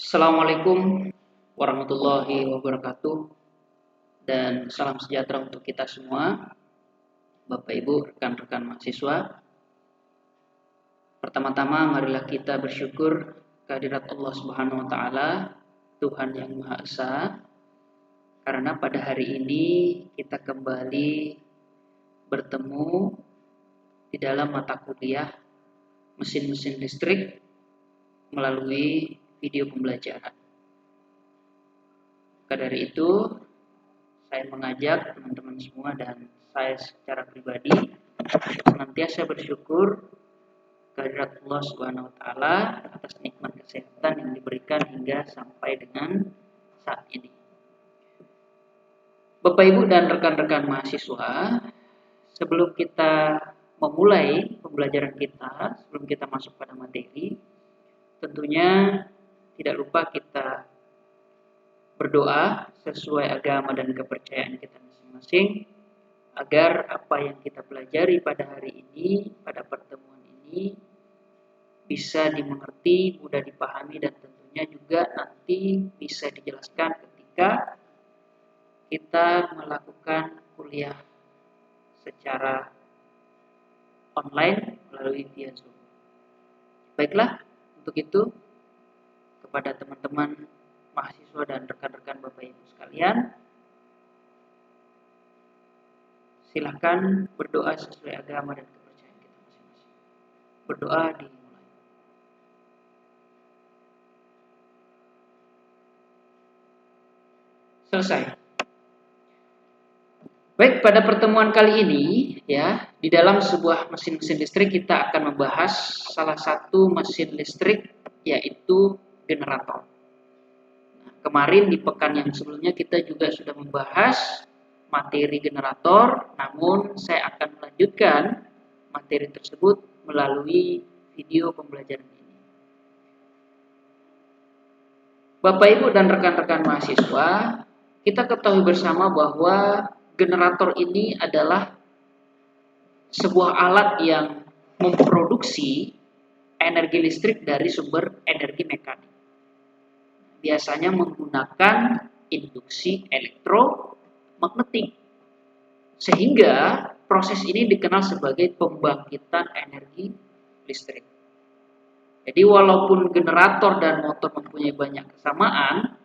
Assalamualaikum warahmatullahi wabarakatuh dan salam sejahtera untuk kita semua, Bapak Ibu, rekan-rekan mahasiswa. Pertama-tama marilah kita bersyukur kehadirat Allah Subhanahu wa taala, Tuhan yang Maha Esa, karena pada hari ini kita kembali bertemu di dalam mata kuliah mesin-mesin listrik melalui video pembelajaran. Maka dari itu, saya mengajak teman-teman semua dan saya secara pribadi senantiasa bersyukur kehadirat Allah Subhanahu wa taala atas nikmat kesehatan yang diberikan hingga sampai dengan saat ini. Bapak Ibu dan rekan-rekan mahasiswa, sebelum kita memulai pembelajaran kita, sebelum kita masuk pada materi, tentunya tidak lupa kita berdoa sesuai agama dan kepercayaan kita masing-masing agar apa yang kita pelajari pada hari ini, pada pertemuan ini bisa dimengerti, mudah dipahami dan tentunya juga nanti bisa dijelaskan ketika kita melakukan kuliah secara online melalui via Zoom. Baiklah, untuk itu kepada teman-teman mahasiswa dan rekan-rekan Bapak Ibu sekalian, silakan berdoa sesuai agama dan kepercayaan kita masing-masing. Berdoa dimulai. Selesai. Baik, pada pertemuan kali ini ya, di dalam sebuah mesin-mesin listrik kita akan membahas salah satu mesin listrik yaitu generator. Nah, kemarin di pekan yang sebelumnya kita juga sudah membahas materi generator, namun saya akan melanjutkan materi tersebut melalui video pembelajaran ini. Bapak Ibu dan rekan-rekan mahasiswa, kita ketahui bersama bahwa generator ini adalah sebuah alat yang memproduksi energi listrik dari sumber energi mekanik. Biasanya menggunakan induksi elektromagnetik. Sehingga proses ini dikenal sebagai pembangkitan energi listrik. Jadi walaupun generator dan motor mempunyai banyak kesamaan,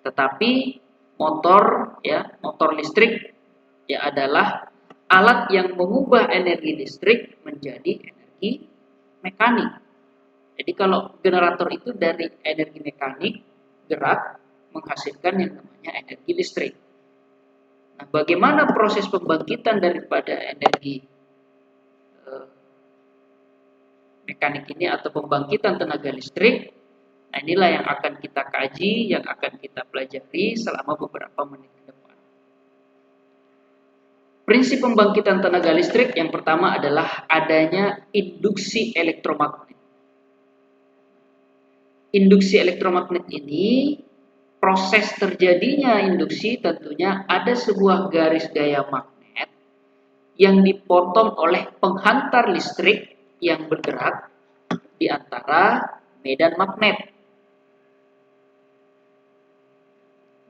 tetapi motor listrik adalah alat yang mengubah energi listrik menjadi energi mekanik. Jadi kalau generator itu dari energi mekanik gerak menghasilkan yang namanya energi listrik. Nah, bagaimana proses pembangkitan daripada energi mekanik ini atau pembangkitan tenaga listrik? Nah, inilah yang akan kita kaji, yang akan kita pelajari selama beberapa menit ke depan. Prinsip pembangkitan tenaga listrik yang pertama adalah adanya induksi elektromagnet. Induksi elektromagnet ini, proses terjadinya induksi tentunya ada sebuah garis gaya magnet yang dipotong oleh penghantar listrik yang bergerak di antara medan magnet.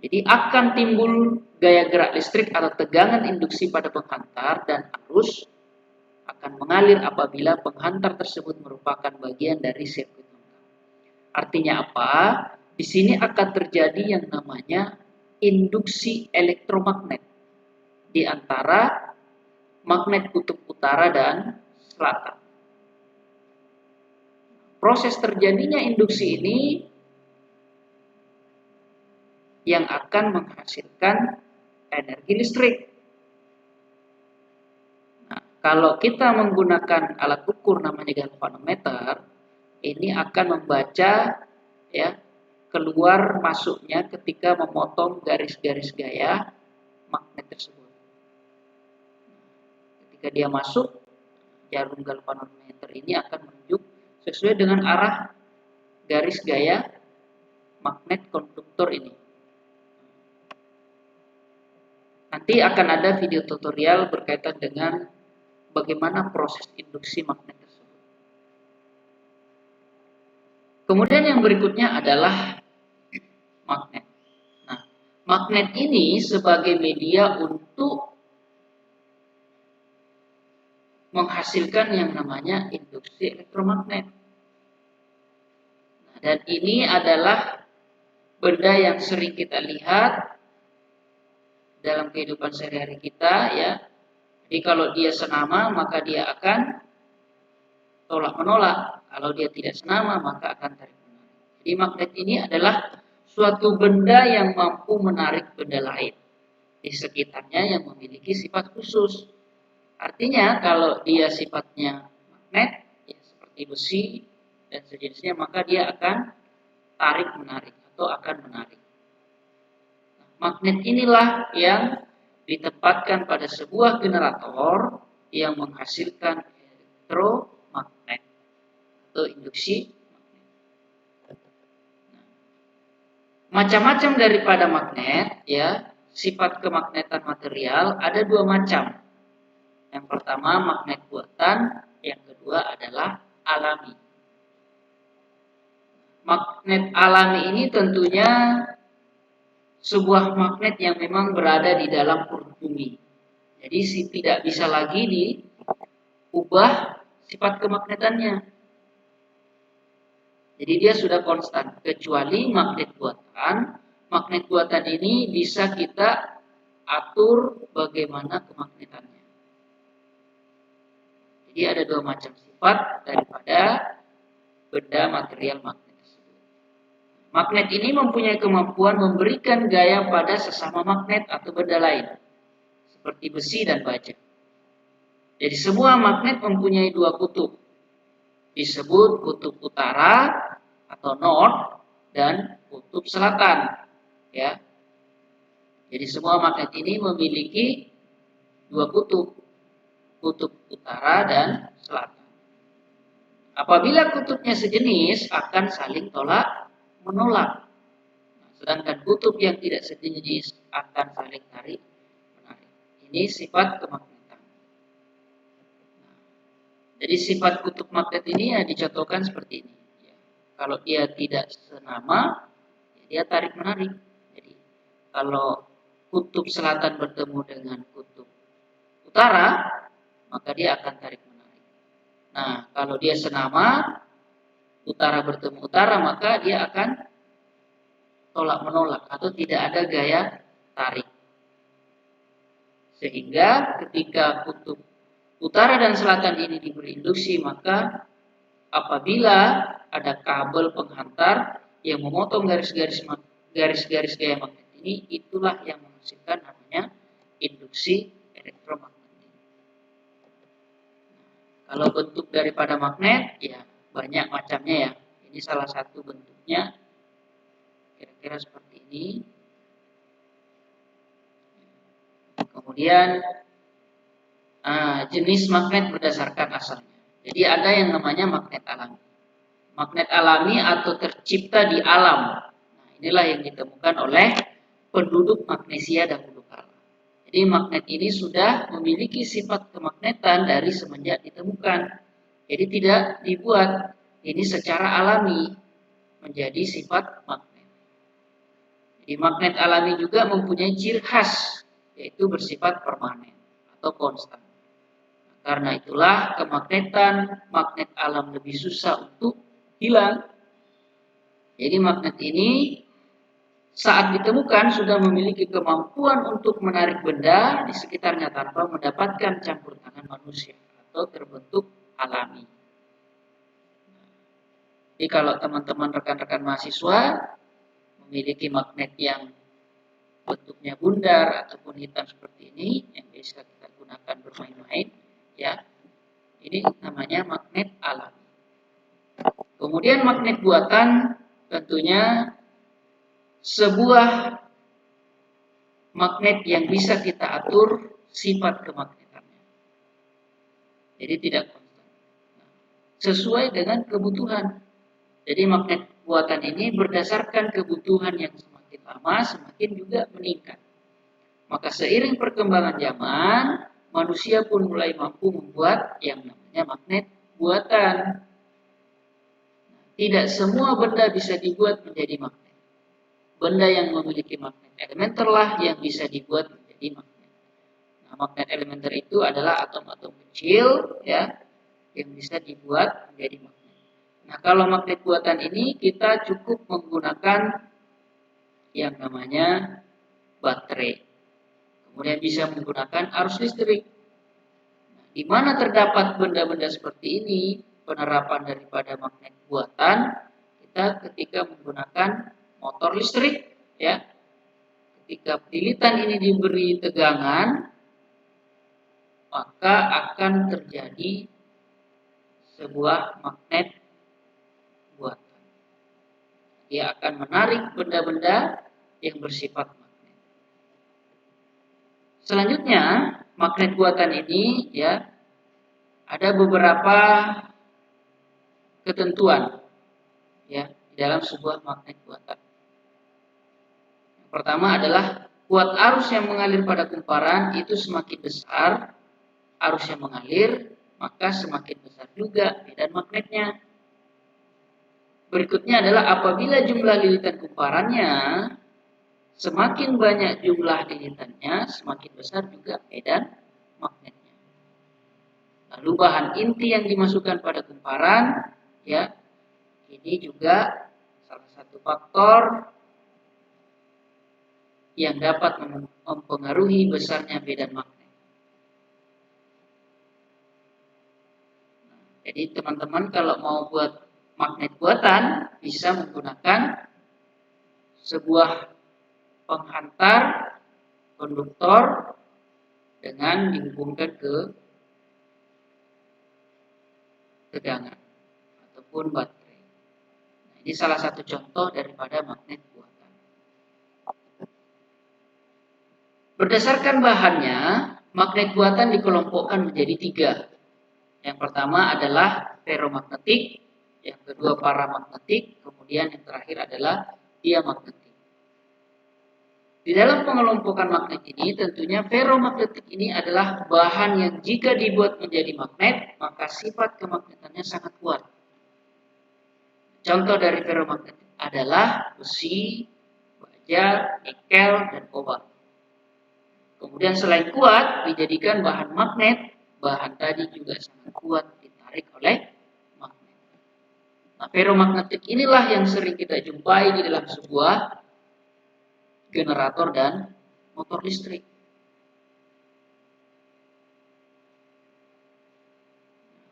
Jadi akan timbul gaya gerak listrik atau tegangan induksi pada penghantar dan arus akan mengalir apabila penghantar tersebut merupakan bagian dari sirkuit lengkap. Artinya apa? Di sini akan terjadi yang namanya induksi elektromagnet di antara magnet kutub utara dan selatan. Proses terjadinya induksi ini yang akan menghasilkan energi listrik. Nah, kalau kita menggunakan alat ukur namanya galvanometer, ini akan membaca keluar masuknya ketika memotong garis-garis gaya magnet tersebut. Ketika dia masuk, jarum galvanometer ini akan menunjuk sesuai dengan arah garis gaya magnet konduktor ini. Nanti akan ada video tutorial berkaitan dengan bagaimana proses induksi magnet tersebut. Kemudian yang berikutnya adalah magnet. Nah, magnet ini sebagai media untuk menghasilkan yang namanya induksi elektromagnet. Nah, dan ini adalah benda yang sering kita lihat dalam kehidupan sehari-hari kita, ya. Jadi kalau dia senama maka dia akan tolak menolak. Kalau dia tidak senama maka akan tarik menarik. Jadi magnet ini adalah suatu benda yang mampu menarik benda lain di sekitarnya yang memiliki sifat khusus. Artinya kalau dia sifatnya magnet, ya seperti besi dan sejenisnya, maka dia akan tarik menarik atau akan menarik. Nah, magnet inilah yang ditempatkan pada sebuah generator yang menghasilkan elektromagnet atau induksi magnet. Nah, macam-macam daripada magnet, ya, sifat kemagnetan material ada dua macam. Yang pertama magnet buatan, yang kedua adalah alami. Magnet alami ini tentunya sebuah magnet yang memang berada di dalam perut bumi. Jadi tidak bisa lagi diubah sifat kemagnetannya. Jadi dia sudah konstan, kecuali magnet buatan. Magnet buatan ini bisa kita atur bagaimana kemagnetannya. Jadi ada dua macam sifat daripada benda material magnet. Magnet ini mempunyai kemampuan memberikan gaya pada sesama magnet atau benda lain, seperti besi dan baja. Jadi semua magnet mempunyai dua kutub, disebut kutub utara atau north dan kutub selatan. Ya, jadi semua magnet ini memiliki dua kutub, kutub utara dan selatan. Apabila kutubnya sejenis, akan saling tolak menolak. Nah, sedangkan kutub yang tidak sejenis akan saling tarik menarik. Ini sifat kemagnetan. Nah, jadi sifat kutub magnet ini ya dicontohkan seperti ini. Ya, kalau dia tidak senama, ya dia tarik menarik. Jadi kalau kutub selatan bertemu dengan kutub utara, maka dia akan tarik menarik. Nah, kalau dia senama, utara bertemu utara, maka dia akan tolak menolak atau tidak ada gaya tarik. Sehingga ketika kutub utara dan selatan ini diberi induksi, maka apabila ada kabel penghantar yang memotong garis-garis gaya magnet ini, itulah yang menghasilkan namanya induksi elektromagnetik. Kalau bentuk daripada magnet, ya banyak macamnya ya. Ini salah satu bentuknya, kira-kira seperti ini. Kemudian jenis magnet berdasarkan asalnya. Jadi ada yang namanya magnet alami. Magnet alami atau tercipta di alam. Nah, inilah yang ditemukan oleh penduduk Magnesia dahulu kala. Jadi magnet ini sudah memiliki sifat kemagnetan dari semenjak ditemukan. Jadi tidak dibuat, ini secara alami menjadi sifat magnet. Jadi magnet alami juga mempunyai ciri khas, yaitu bersifat permanen atau konstan. Karena itulah kemagnetan magnet alam lebih susah untuk hilang. Jadi magnet ini saat ditemukan sudah memiliki kemampuan untuk menarik benda di sekitarnya tanpa mendapatkan campur tangan manusia atau terbentuk alami. Jadi kalau teman-teman rekan-rekan mahasiswa memiliki magnet yang bentuknya bundar ataupun hitam seperti ini yang bisa kita gunakan bermain-main, ya, ini namanya magnet alami. Kemudian magnet buatan tentunya sebuah magnet yang bisa kita atur sifat kemagnetannya. Jadi tidak konstan. Sesuai dengan kebutuhan. Jadi magnet buatan ini berdasarkan kebutuhan yang semakin lama semakin juga meningkat. Maka seiring perkembangan zaman, manusia pun mulai mampu membuat yang namanya magnet buatan. tidak semua benda bisa dibuat menjadi magnet. Benda yang memiliki magnet elementer lah yang bisa dibuat menjadi magnet. Nah, magnet elementer itu adalah atom-atom kecil ya yang bisa dibuat menjadi magnet. Nah, kalau magnet buatan ini kita cukup menggunakan yang namanya baterai. Kemudian bisa menggunakan arus listrik. Nah, di mana terdapat benda-benda seperti ini, penerapan daripada magnet buatan, kita ketika menggunakan motor listrik, ya. Ketika lilitan ini diberi tegangan, maka akan terjadi sebuah magnet buatan. Dia akan menarik benda-benda yang bersifat magnet. Selanjutnya, magnet buatan ini ya ada beberapa ketentuan ya di dalam sebuah magnet buatan. Yang pertama adalah kuat arus yang mengalir pada kumparan itu semakin besar arus yang mengalir, maka semakin besar juga medan magnetnya. Berikutnya adalah apabila jumlah lilitan kumparannya semakin banyak jumlah lilitannya, semakin besar juga medan magnetnya. Lalu bahan inti yang dimasukkan pada kumparan, ya, ini juga salah satu faktor yang dapat mempengaruhi besarnya medan magnet. Jadi teman-teman kalau mau buat magnet buatan bisa menggunakan sebuah penghantar konduktor dengan dihubungkan ke tegangan ataupun baterai. Nah, ini salah satu contoh daripada magnet buatan. Berdasarkan bahannya, magnet buatan dikelompokkan menjadi 3. Yang pertama adalah ferromagnetik, yang kedua paramagnetik, kemudian yang terakhir adalah diamagnetik. Di dalam pengelompokan magnet ini tentunya ferromagnetik ini adalah bahan yang jika dibuat menjadi magnet, maka sifat kemagnetannya sangat kuat. Contoh dari ferromagnetik adalah besi, baja, nikel, dan kobalt. Kemudian selain kuat dijadikan bahan magnet, bahan tadi juga sangat kuat ditarik oleh magnet. Nah, ferromagnetik inilah yang sering kita jumpai di dalam sebuah generator dan motor listrik.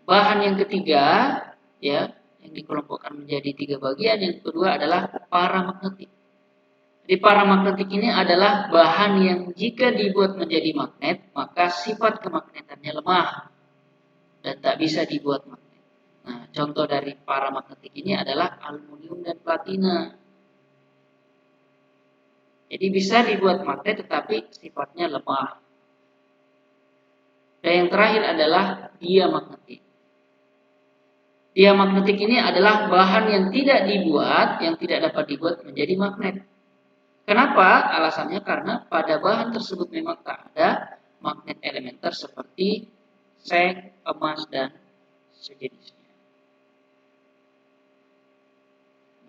Bahan yang ketiga, ya, yang dikelompokkan menjadi 3 bagian. Yang kedua adalah paramagnetik. Di paramagnetik ini adalah bahan yang jika dibuat menjadi magnet, maka sifat kemagnetannya lemah dan tak bisa dibuat magnet. Nah, contoh dari paramagnetik ini adalah aluminium dan platina. Jadi bisa dibuat magnet tetapi sifatnya lemah. Dan yang terakhir adalah diamagnetik. Diamagnetik ini adalah bahan yang tidak dibuat, yang tidak dapat dibuat menjadi magnet. Kenapa? Alasannya karena pada bahan tersebut memang tak ada magnet elementer seperti seng, emas, dan sejenisnya.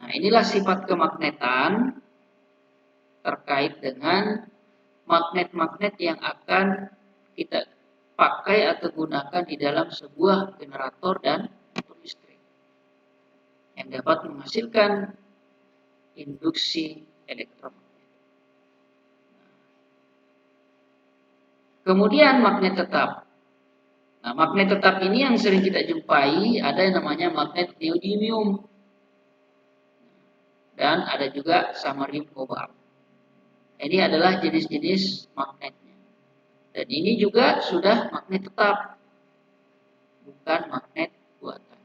Nah, inilah sifat kemagnetan terkait dengan magnet-magnet yang akan kita pakai atau gunakan di dalam sebuah generator dan motor listrik yang dapat menghasilkan induksi elektromagnetik. Kemudian magnet tetap. Nah, magnet tetap ini yang sering kita jumpai ada yang namanya magnet neodymium dan ada juga samarium kobalt. Ini adalah jenis-jenis magnetnya. Dan ini juga sudah magnet tetap, bukan magnet buatan.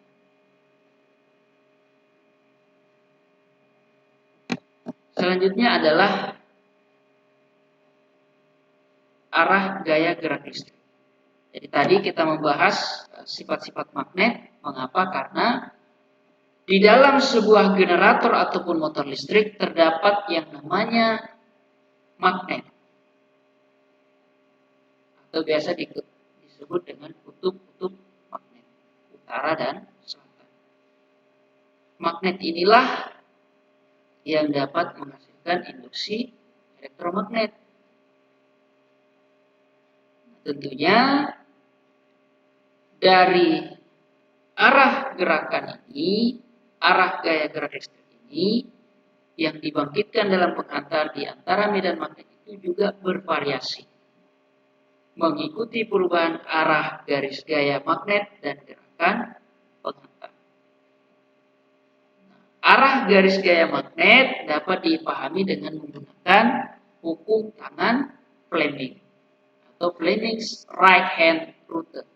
Selanjutnya adalah arah gaya gerak listrik. Jadi tadi kita membahas sifat-sifat magnet. Mengapa? Karena di dalam sebuah generator ataupun motor listrik terdapat yang namanya magnet. Atau biasa disebut dengan kutub-kutub magnet, utara dan selatan. magnet inilah yang dapat menghasilkan induksi elektromagnet. Tentunya dari arah gerakan ini, arah gaya gerak listrik ini yang dibangkitkan dalam penghantar di antara medan magnet itu juga bervariasi, mengikuti perubahan arah garis gaya magnet dan gerakan penghantar. Arah garis gaya magnet dapat dipahami dengan menggunakan hukum tangan Fleming atau Fleming's right hand rule.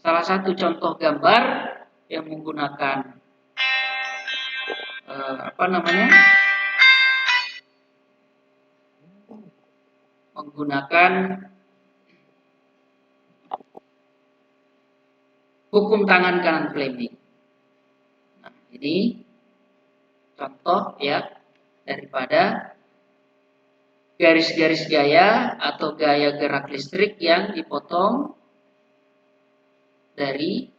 Salah satu contoh gambar yang menggunakan menggunakan hukum tangan kanan Fleming. Nah, ini contoh ya daripada garis-garis gaya atau gaya gerak listrik yang dipotong dari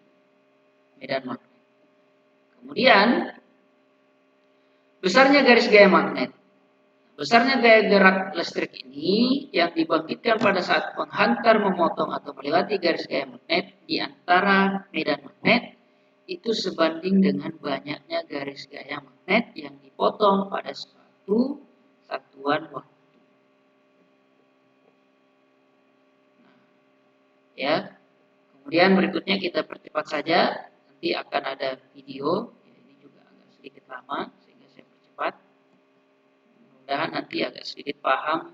medan magnet. Kemudian besarnya garis gaya magnet. Besarnya gaya gerak listrik ini yang dibangkitkan pada saat penghantar memotong atau melewati garis gaya magnet di antara medan magnet itu sebanding dengan banyaknya garis gaya magnet yang dipotong pada suatu satuan waktu. Ya, kemudian berikutnya kita percepat saja, nanti akan ada video, ini juga agak sedikit lama sehingga saya percepat. Mudah-mudahan nanti agak sedikit paham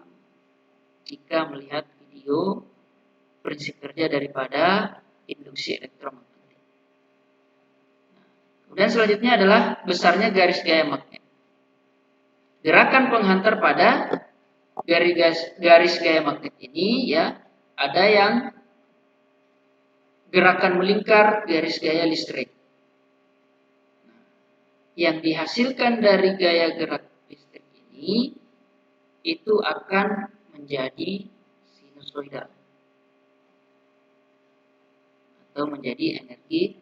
jika melihat video prinsip kerja daripada induksi elektromagnetik. Kemudian selanjutnya adalah besarnya garis gaya magnet. Gerakan penghantar pada garis gaya magnet ini ya ada yang gerakan melingkar garis gaya listrik. Yang dihasilkan dari gaya gerak listrik ini itu akan menjadi sinusoidal atau menjadi energi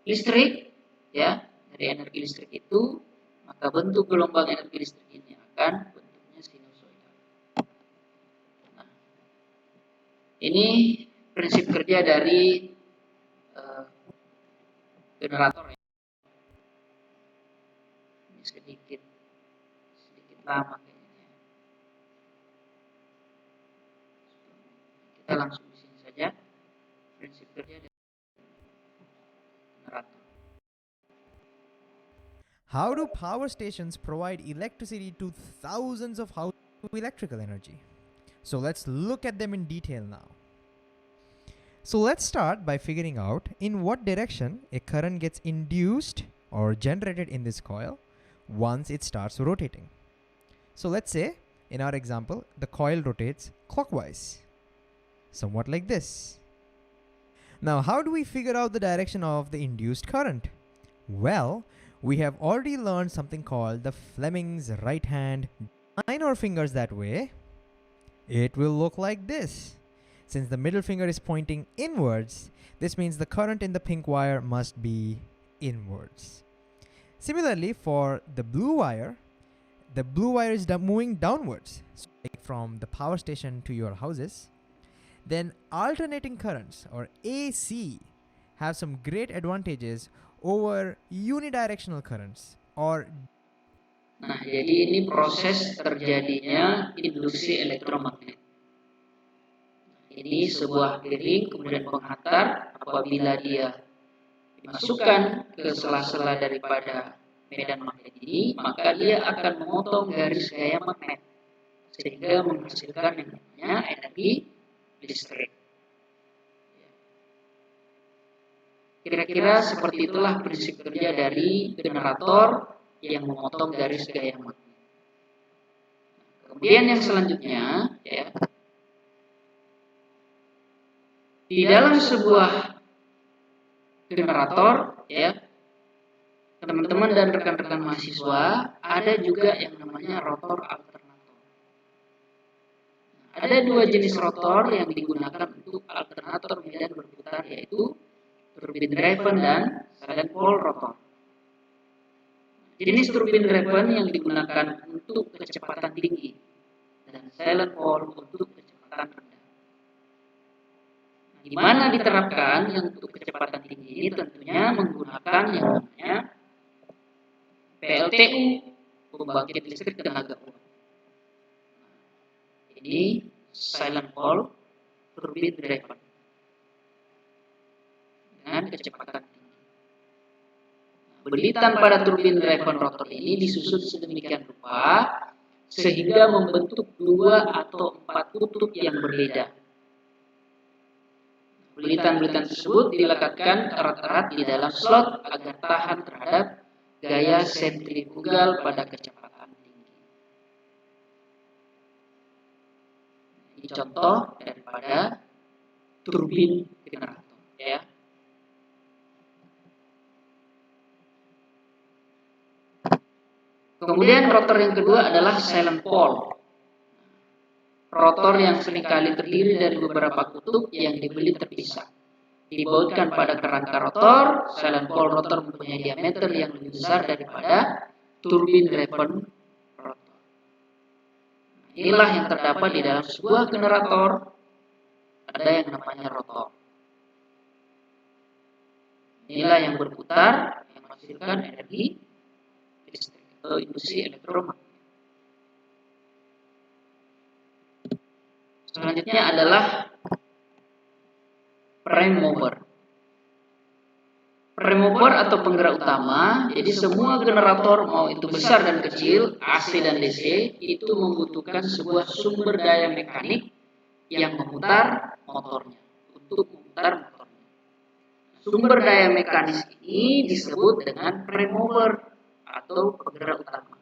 listrik ya. Dari energi listrik itu maka bentuk gelombang energi listrik ini akan bentuknya sinusoidal. Nah, ini prinsip kerja dari generator ya. Ini sedikit lama kayaknya. Kita langsung di sini saja. Prinsip kerja dari generator. How do power stations provide electricity to thousands of houses with electrical energy? So let's look at them in detail now. So let's start by figuring out in what direction a current gets induced or generated in this coil once it starts rotating. So let's say, in our example, the coil rotates clockwise, somewhat like this. Now, how do we figure out the direction of the induced current? Well, we have already learned something called the Fleming's right hand. Line our fingers that way, it will look like this. Since the middle finger is pointing inwards, this means the current in the pink wire must be inwards. Similarly, for the blue wire is moving downwards, so like from the power station to your houses. Then alternating currents or AC have some great advantages over unidirectional currents or. Nah, jadi ini proses terjadinya induksi elektromagnet. Ini sebuah piring kemudian penghantar apabila dia dimasukkan ke sela-sela daripada medan magnet ini, maka dia akan memotong garis gaya magnet sehingga menghasilkan yang namanya energi listrik. Kira-kira seperti itulah prinsip kerja dari generator yang memotong garis gaya magnet. Kemudian yang selanjutnya ya, di dalam sebuah generator ya, teman-teman dan rekan-rekan mahasiswa ada juga yang namanya rotor alternator. Ada dua jenis rotor yang digunakan untuk alternator medan berputar, yaitu turbine driven dan silent pole rotor. Jenis turbin driven yang digunakan untuk kecepatan tinggi dan silent wall untuk kecepatan rendah. Di mana diterapkan yang untuk kecepatan tinggi ini tentunya menggunakan yang namanya PLTU, pembangkit listrik tenaga uap. Ini silent wall turbin driven dengan kecepatan tinggi. Belitan pada turbin driven rotor ini disusun sedemikian rupa sehingga membentuk 2 atau 4 kutub yang berbeda. Belitan-belitan tersebut dilekatkan erat-erat di dalam slot agar tahan terhadap gaya sentrifugal pada kecepatan tinggi. Ini contoh daripada turbin generator, ya. Kemudian rotor yang kedua adalah silent pole. Rotor yang seringkali terdiri dari beberapa kutub yang dibelit terpisah. Dibautkan pada kerangka rotor, silent pole rotor mempunyai diameter yang lebih besar daripada turbin driven rotor. Inilah yang terdapat di dalam sebuah generator, ada yang namanya rotor. Inilah yang berputar, yang menghasilkan energi listrik atau induksi elektromagnetik. Selanjutnya adalah prime mover. Prime mover atau penggerak utama, jadi semua generator mau itu besar dan kecil, AC dan DC, itu membutuhkan sebuah sumber daya mekanik yang memutar motornya, untuk memutar motornya. Sumber daya mekanis ini disebut dengan prime mover atau penggerak utama.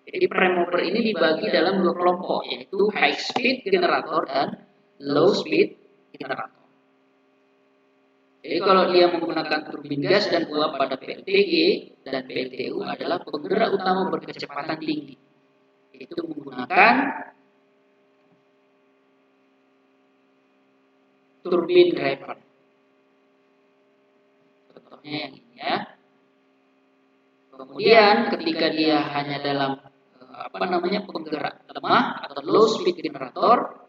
Jadi prime mover ini dibagi dalam 2 kelompok, yaitu high speed generator dan low speed generator. Jadi kalau dia menggunakan turbin gas dan uap pada PLTG dan PLTU adalah penggerak utama berkecepatan tinggi. Itu menggunakan turbin driver. Contohnya yang ini ya. Kemudian ketika dia hanya dalam penggerak lemah atau low speed generator,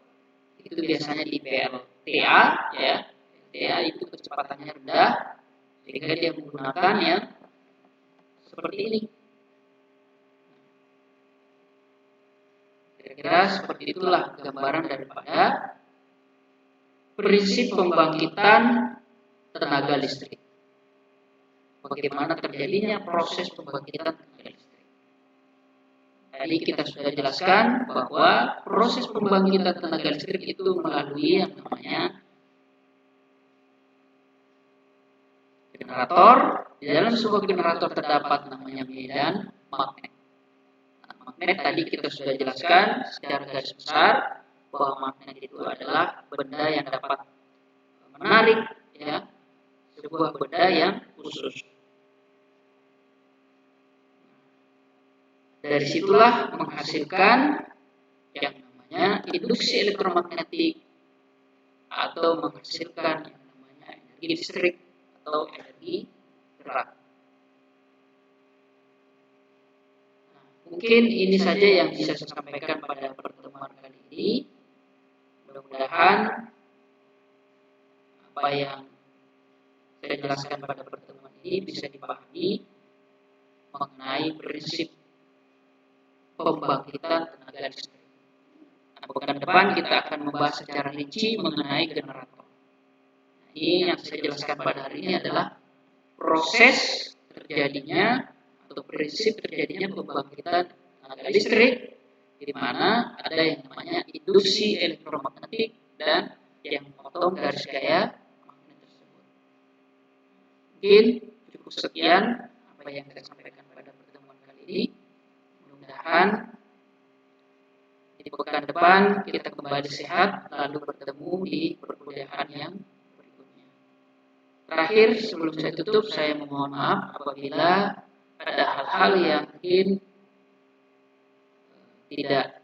itu biasanya di PLTA ya. PLTA itu kecepatannya rendah sehingga dia menggunakan yang seperti ini. Kira-kira seperti itulah gambaran daripada prinsip pembangkitan tenaga listrik. Bagaimana terjadinya proses pembangkitan tenaga listrik. Tadi kita sudah jelaskan bahwa proses pembangkitan tenaga listrik itu melalui yang namanya generator. Di dalam sebuah generator terdapat namanya medan magnet. Nah, magnet tadi kita sudah jelaskan secara garis besar bahwa magnet itu adalah benda yang dapat menarik ya sebuah benda yang khusus. Dari situlah menghasilkan yang namanya induksi elektromagnetik atau menghasilkan yang namanya energi listrik atau energi gerak. Nah, mungkin ini saja yang bisa saya sampaikan pada pertemuan kali ini. Mudah-mudahan apa yang saya jelaskan pada pertemuan ini bisa dipahami mengenai prinsip pembangkitan tenaga listrik. Nah, pekan depan kita akan membahas secara rinci mengenai generator. Nah, ini yang saya jelaskan pada hari ini adalah proses terjadinya atau prinsip terjadinya pembangkitan tenaga listrik, di mana ada yang namanya induksi elektromagnetik dan yang memotong garis gaya magnet tersebut. Mungkin cukup sekian apa yang saya sampaikan pada pertemuan kali ini. Mudah-mudahan di pekan depan kita kembali sehat lalu bertemu di perkuliahan yang berikutnya. Terakhir sebelum saya tutup saya memohon maaf apabila ada hal-hal yang mungkin tidak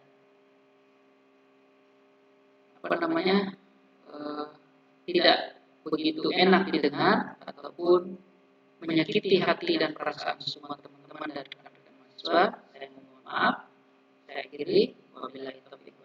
tidak begitu enak didengar ataupun menyakiti hati dan perasaan semua teman-teman pemahaman dari rekan-rekan mahasiswa. Saya mohon maaf. Saya akhiri. Wabillahi taufiq